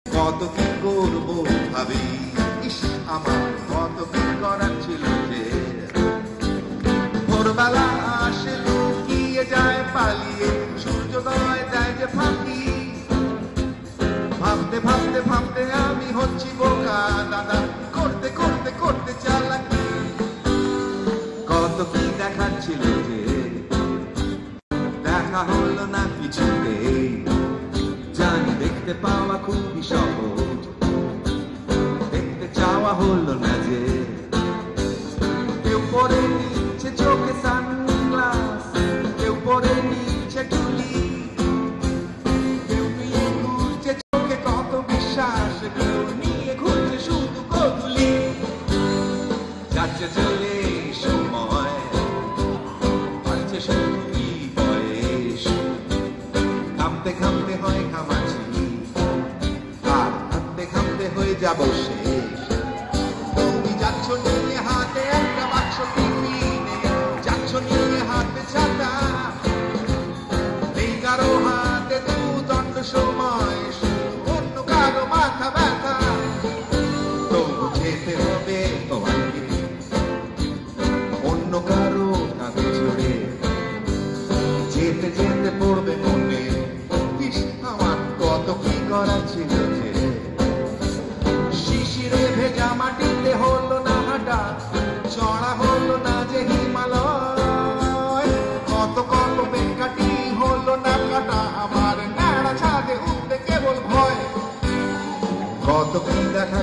কত কি করবো ভাবি, ইস আমার কত কি করার ছিল যে। ভোরবেলা আসে লুকিয়ে যায় পালিয়ে, সূর্যোদয় দেয় যে ফাঁকি। ভাবতে ভাবতে ভাবতে আমি হচ্ছি বোকা দাদা, করতে করতে করতে চালাকি। কত কি দেখার ছিল যে, দেখা হলো না কিছুতেই। জানি দেখতে পাওয়া খুবই সহজ, দেখতে চাওয়া হলো না যে। কেউ পরে নিচ্ছে চোখে সানগ্লাস, কেউ পরে নিচ্ছে টুলি, কেউ নিয়ে ঘুরছে চোখে কত বিশ্বাস, কেউ নিয়ে ঘুরছে শুধু কদুলি। যাচ্ছে চলে সময়, পাচ্ছে শুধু কি বয়স। খামতে খামতে হয় ঘামাচি, আর খামতে খামতে হয়ে যাব শেষ। তুমি যাচ্ছ নিয়ে হাতে একটা বাক্স টিফিনে, যাচ্ছ নিয়ে হাতে ছাতা, নেই কারো হাতে দুদণ্ড সময়, অন্য কারো মাথা ব্যথা। তবু যেতে হবে তোমাকে অন্য কারো কাঁধে চড়ে, যেতে যেতে পড়বে মনে, ইস আমার কত কি করা ছিল যে। শিশিরে ভেজা মাটিতে হলো না হাঁটা, চড়া হলো না যে হিমালয়। কত কত বেকাটি হলো না কাটা, আমার ন্যাড়া ছাদে উঠতে কেবল ভয়। কত কি দেখা